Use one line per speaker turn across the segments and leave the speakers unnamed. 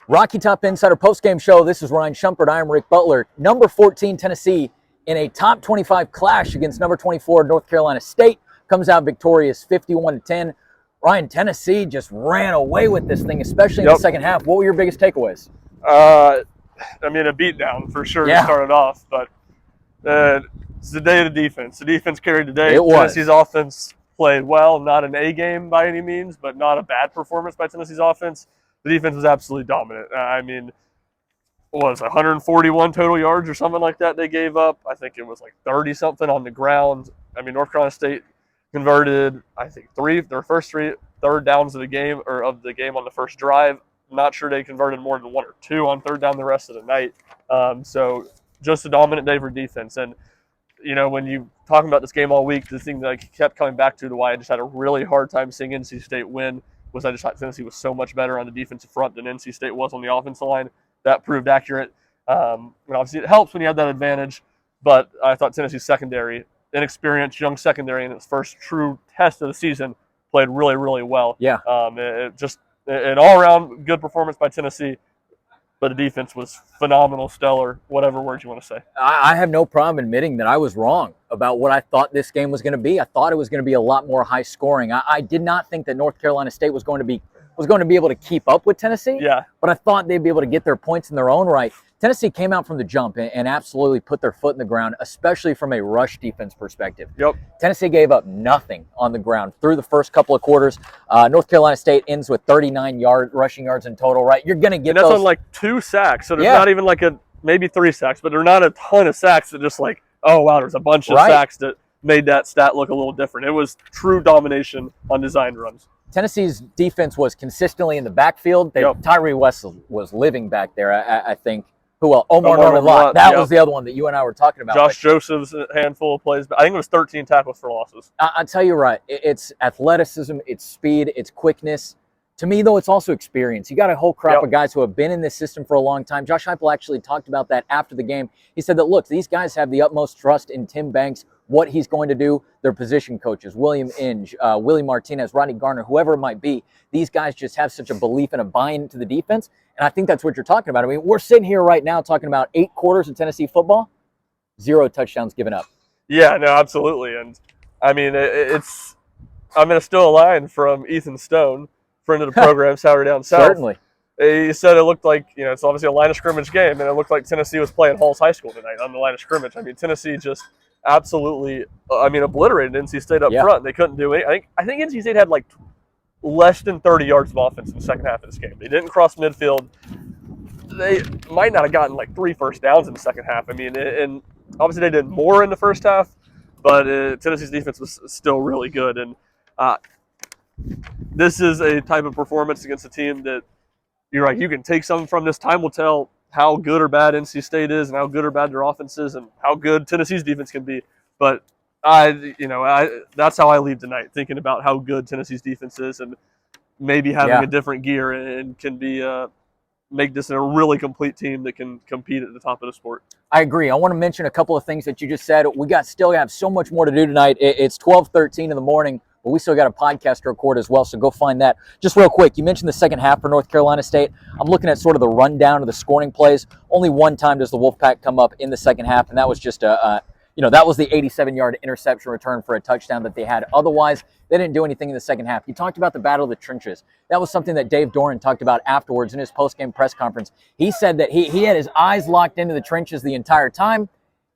Rocky Top Insider postgame show. This is Ryan Schumpert. I am Rick Butler. Number 14, Tennessee, in a top 25 clash against number 24, North Carolina State, comes out victorious 51-10. Ryan, Tennessee just ran away with this thing, especially in the second half. What were your biggest takeaways?
A beatdown for sure to start it off, but it's the day of the defense. The defense carried the day. Tennessee's offense played well, not an A game by any means, but not a bad performance by Tennessee's offense. The defense was absolutely dominant. What was it, 141 total yards or something like that they gave up? I think it was like 30-something on the ground. North Carolina State converted, I think, their first three third downs of the game on the first drive. I'm not sure they converted more than one or two on third down the rest of the night. So just a dominant day for defense. And, when you talking about this game all week, the thing that I kept coming back to why I just had a really hard time seeing NC State win was I just thought Tennessee was so much better on the defensive front than NC State was on the offensive line. That proved accurate. Obviously, it helps when you have that advantage, but I thought Tennessee's secondary, inexperienced young secondary in its first true test of the season, played really, really well.
Yeah.
Just an all-around good performance by Tennessee, but the defense was phenomenal, stellar, whatever words you want to say.
I have no problem admitting that I was wrong about what I thought this game was going to be. I thought it was going to be a lot more high scoring. I did not think that North Carolina State was going to be able to keep up with Tennessee.
Yeah.
But I thought they'd be able to get their points in their own right. Tennessee came out from the jump and absolutely put their foot in the ground, especially from a rush defense perspective.
Yep.
Tennessee gave up nothing on the ground through the first couple of quarters. North Carolina State ends with 39 rushing yards in total, right? You're going to get
those. And that's on like 2 sacks. So there's not even like maybe 3 sacks, but they're not a ton of sacks that just like, oh, wow, there's a bunch of sacks that made that stat look a little different. It was true domination on designed runs.
Tennessee's defense was consistently in the backfield. Tyree West was living back there, I think. Omar Norman-Lott. That was the other one that you and I were talking about.
Josh Joseph's a handful of plays. I think it was 13 tackles for losses.
I'll tell you right. It's athleticism, it's speed, it's quickness. To me, though, it's also experience. You got a whole crop of guys who have been in this system for a long time. Josh Heupel actually talked about that after the game. He said that, look, these guys have the utmost trust in Tim Banks, what he's going to do. Their position coaches, William Inge, Willie Martinez, Rodney Garner, whoever it might be. These guys just have such a belief and a buy-in to the defense. And I think that's what you're talking about. We're sitting here right now talking about 8 quarters of Tennessee football, 0 touchdowns given up.
Yeah, no, absolutely. And, I'm going to steal a line from Ethan Stone, friend of the program, Saturday Down South.
Certainly.
He said it looked like, it's obviously a line of scrimmage game, and it looked like Tennessee was playing Halls High School tonight on the line of scrimmage. Tennessee just absolutely, obliterated NC State up front. They couldn't do anything. I think NC State had like less than 30 yards of offense in the second half of this game. They didn't cross midfield. They might not have gotten like 3 first downs in the second half. And obviously they did more in the first half, but Tennessee's defense was still really good. And this is a type of performance against a team that you're like, you can take something from this. Time will tell how good or bad NC State is and how good or bad their offense is and how good Tennessee's defense can be. But that's how I leave tonight, thinking about how good Tennessee's defense is and maybe having a different gear and can be make this a really complete team that can compete at the top of the sport.
I agree. I want to mention a couple of things that you just said. We still have so much more to do tonight. It's 12:13 in the morning, but we still got a podcast to record as well, so go find that. Just real quick, you mentioned the second half for North Carolina State. I'm looking at sort of the rundown of the scoring plays. Only one time does the Wolfpack come up in the second half, and that was just that was the 87-yard interception return for a touchdown that they had. Otherwise, they didn't do anything in the second half. You talked about the battle of the trenches. That was something that Dave Doran talked about afterwards in his post-game press conference. He said that he had his eyes locked into the trenches the entire time,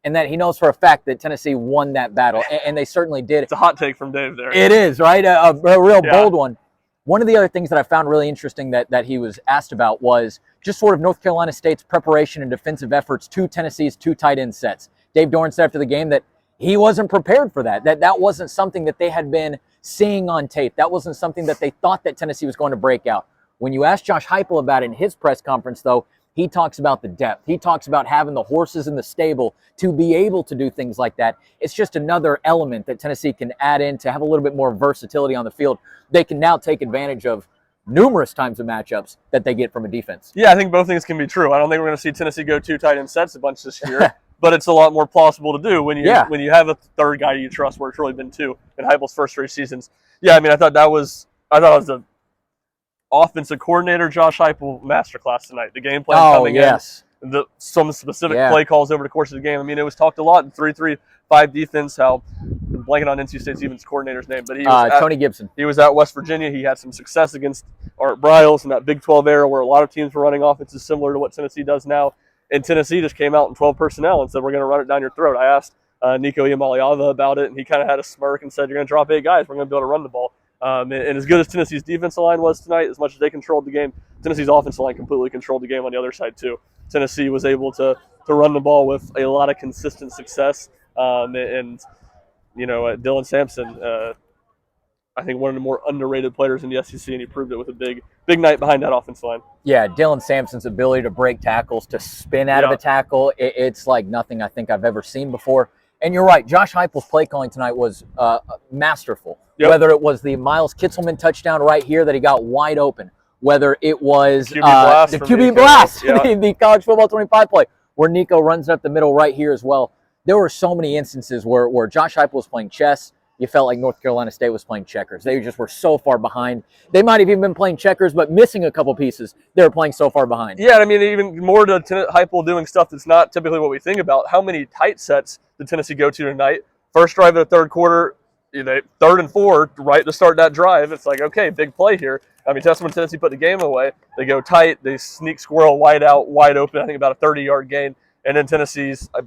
and that he knows for a fact that Tennessee won that battle, and they certainly did.
It's a hot take from Dave there.
It is, right? A real bold one. One of the other things that I found really interesting that he was asked about was just sort of North Carolina State's preparation and defensive efforts to Tennessee's 2 tight end sets. Dave Doran said after the game that he wasn't prepared for that. That wasn't something that they had been seeing on tape. That wasn't something that they thought that Tennessee was going to break out. When you ask Josh Heupel about it in his press conference, though, he talks about the depth. He talks about having the horses in the stable to be able to do things like that. It's just another element that Tennessee can add in to have a little bit more versatility on the field. They can now take advantage of numerous times of matchups that they get from a defense.
Yeah, I think both things can be true. I don't think we're going to see Tennessee go 2 tight end sets a bunch this year. But it's a lot more plausible to do when you have a third guy you trust, where it's really been 2 in Heupel's first 3 seasons. Yeah, I thought that was a offensive coordinator Josh Heupel masterclass tonight. The game plan coming in, some specific play calls over the course of the game. I mean, it was talked a lot in 3-3-5 defense. How I'm blanking on NC State's even coordinator's name, but he was
Tony Gibson.
He was at West Virginia. He had some success against Art Briles in that Big 12 era, where a lot of teams were running offenses similar to what Tennessee does now. And Tennessee just came out in 12 personnel and said, "We're going to run it down your throat." I asked Nico Iamaleava about it, and he kind of had a smirk and said, "You're going to drop 8 guys. We're going to be able to run the ball." And as good as Tennessee's defensive line was tonight, as much as they controlled the game, Tennessee's offensive line completely controlled the game on the other side too. Tennessee was able to run the ball with a lot of consistent success. And Dylan Sampson, I think one of the more underrated players in the SEC, and he proved it with a big night behind that offensive line.
Yeah, Dylan Sampson's ability to break tackles, to spin out of a tackle, it's like nothing I think I've ever seen before. And you're right, Josh Heupel's play calling tonight was masterful. Yep. Whether it was the Miles Kitselman touchdown right here that he got wide open, whether it was the QB blast, the college football 25 play, where Nico runs up the middle right here as well. There were so many instances where Josh Heupel was playing chess. You felt like North Carolina State was playing checkers. They just were so far behind. They might have even been playing checkers, but missing a couple pieces. They were playing so far behind.
Yeah, I mean, even more to Heupel doing stuff that's not typically what we think about. How many tight sets did Tennessee go to tonight? First drive of the third quarter, 3rd and 4, right to start that drive. It's like, okay, big play here. I mean, that's when Tennessee put the game away. They go tight. They sneak squirrel wide out, wide open, I think about a 30-yard gain. And then Tennessee's, I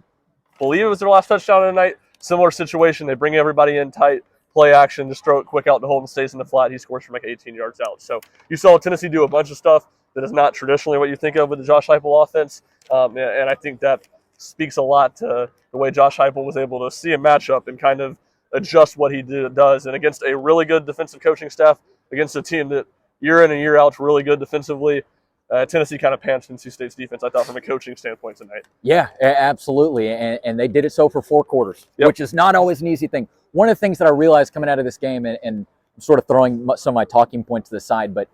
believe it was their last touchdown of the night. Similar situation. They bring everybody in tight, play action, just throw it quick out to Holden, stays in the flat. He scores from like 18 yards out. So you saw Tennessee do a bunch of stuff that is not traditionally what you think of with the Josh Heupel offense. And I think that speaks a lot to the way Josh Heupel was able to see a matchup and kind of adjust what he does. And against a really good defensive coaching staff, against a team that year in and year out is really good defensively, Tennessee kind of panned NC State's defense, I thought, from a coaching standpoint tonight.
Yeah, absolutely. And they did it so for 4 quarters, which is not always an easy thing. One of the things that I realized coming out of this game, and I'm sort of throwing some of my talking points to the side, but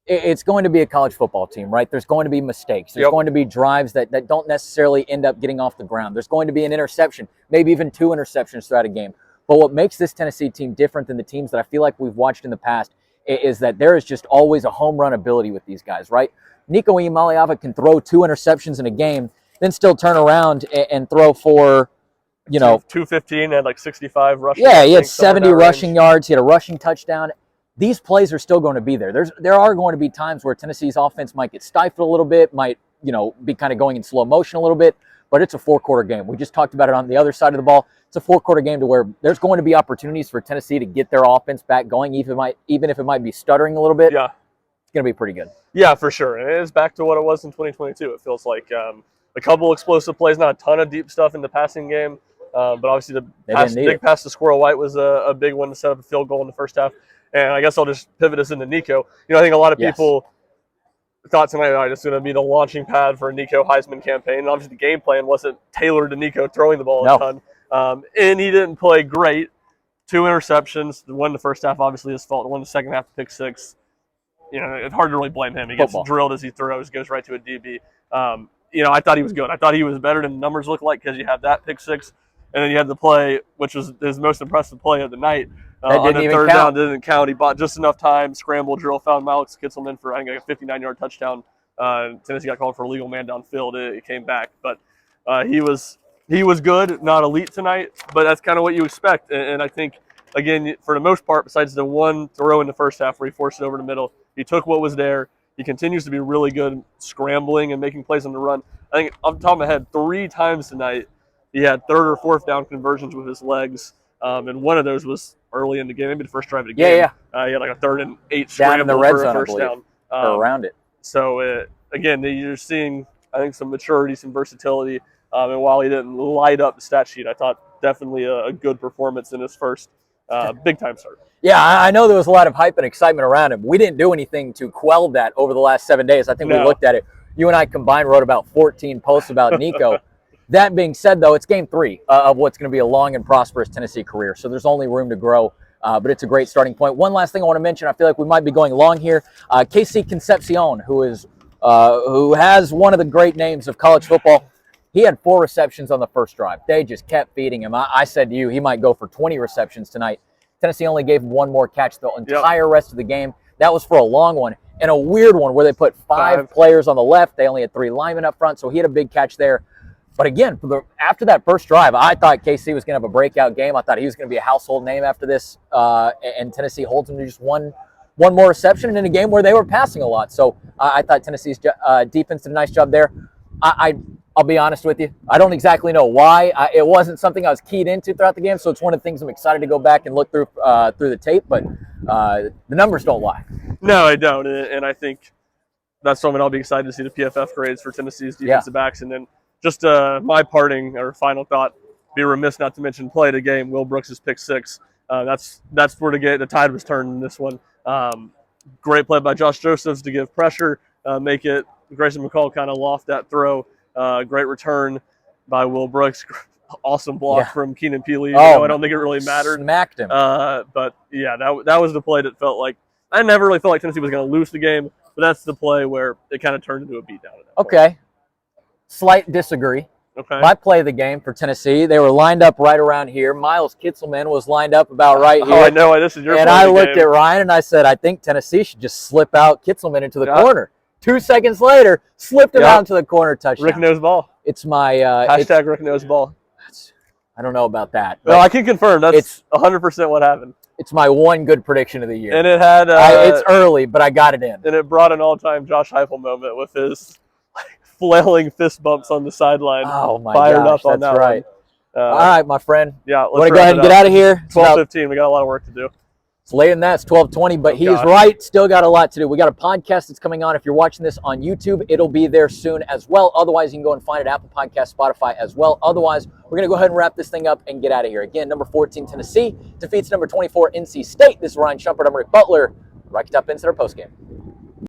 it's going to be a college football team, right? There's going to be mistakes. There's going to be drives that don't necessarily end up getting off the ground. There's going to be an interception, maybe even 2 interceptions throughout a game. But what makes this Tennessee team different than the teams that I feel like we've watched in the past is that there is just always a home run ability with these guys, right? Nico Iamaleava can throw 2 interceptions in a game, then still turn around and throw for,
215 and like 65 rushing.
Yeah, he had 70 rushing yards. He had a rushing touchdown. These plays are still going to be there. There are going to be times where Tennessee's offense might get stifled a little bit, might be kind of going in slow motion a little bit, but it's a 4-quarter game. We just talked about it on the other side of the ball. It's a 4-quarter game to where there's going to be opportunities for Tennessee to get their offense back going, even if it might be stuttering a little bit.
Yeah,
it's going to be pretty good.
Yeah, for sure. And it is back to what it was in 2022. It feels like a couple explosive plays, not a ton of deep stuff in the passing game, but obviously the big pass to Squirrel White was a big one to set up a field goal in the first half. And I guess I'll just pivot us into Nico. I think a lot of people thought tonight, all right, it's going to be the launching pad for a Nico Heisman campaign. And obviously the game plan wasn't tailored to Nico throwing the ball a ton. And he didn't play great. 2 interceptions. The one in the first half, obviously his fault. The one in the second half, pick 6. It's hard to really blame him. He gets drilled as he throws, goes right to a DB. I thought he was good. I thought he was better than the numbers look like, because you have that pick 6, and then you had the play, which was his most impressive play of the night. On the third down, didn't count. He bought just enough time, scramble drill, found Miles Kitselman for, I think, a 59-yard touchdown. Tennessee got called for a legal man downfield. It came back. But he was good, not elite tonight, but that's kind of what you expect. And I think, again, for the most part, besides the one throw in the first half where he forced it over the middle, he took what was there. He continues to be really good scrambling and making plays on the run. I think, off the top of my head, 3 times tonight he had 3rd or 4th down conversions with his legs. And one of those was early in the game, maybe the first drive of the game. He had like a 3rd and 8 scramble for a first down.
Or around it.
So, again, you're seeing, I think, some maturity, some versatility. And while he didn't light up the stat sheet, I thought definitely a good performance in his first big-time start.
Yeah, I know there was a lot of hype and excitement around him. We didn't do anything to quell that over the last 7 days. I think we looked at it. You and I combined wrote about 14 posts about Nico. That being said, though, it's game 3 of what's going to be a long and prosperous Tennessee career. So there's only room to grow, but it's a great starting point. One last thing I want to mention, I feel like we might be going long here. KC Concepcion, who has one of the great names of college football, he had 4 receptions on the first drive. They just kept feeding him. I said to you, he might go for 20 receptions tonight. Tennessee only gave him 1 more catch the entire rest of the game. That was for a long one. and a weird one where they put five players on the left. They only had 3 linemen up front, so he had a big catch there. But again, after that first drive, I thought KC was going to have a breakout game. I thought he was going to be a household name after this, and Tennessee holds him to just one more reception in a game where they were passing a lot. So I thought Tennessee's defense did a nice job there. I'll be honest with you. I don't exactly know why. It wasn't something I was keyed into throughout the game, so it's one of the things I'm excited to go back and look through the tape. But the numbers don't lie.
No, I don't, and I think that's something I'll be excited to see the PFF grades for Tennessee's defensive backs, and then. Just my parting or final thought, be remiss not to mention play of the game, Will Brooks' pick 6. That's where the tide was turned in this one. Great play by Josh Josephs to give pressure, make it. Grayson McCall kind of loft that throw. Great return by Will Brooks. Awesome block from Keenan Peely. I don't think it really mattered.
Smacked him.
But yeah, that was the play that felt like I never really felt like Tennessee was going to lose the game, but that's the play where it kind of turned into a beatdown. At that point.
Slight disagree.
Okay.
My play of the game for Tennessee, they were lined up right around here. Miles Kitzelman was lined up about right here.
Oh, I know. This is your
and I looked at Ryan and I said, I think Tennessee should just slip out Kitzelman into the corner. 2 seconds later, slipped him out into the corner, touchdown.
Rick knows ball.
It's my
hashtag Rick knows ball.
I don't know about that.
No, I can confirm that's 100% what happened.
It's my one good prediction of the year.
And it had
it's early, but I got it in.
And it brought an all-time Josh Heupel moment with his flailing fist bumps on the sideline.
Oh my
Fired
gosh,
up on
that's
that
right. All right, my friend.
Yeah, let's
want to go ahead and get out of here.
12:15. We got a lot of work to do.
It's later than that. It's 12:20, but he is right. Still got a lot to do. We got a podcast that's coming on. If you're watching this on YouTube, it'll be there soon as well. Otherwise, you can go and find it at Apple Podcasts, Spotify as well. Otherwise, we're going to go ahead and wrap this thing up and get out of here. Again, number 14, Tennessee defeats number 24, NC State. This is Ryan Schumpert. I'm Rick Butler. Right up into our postgame.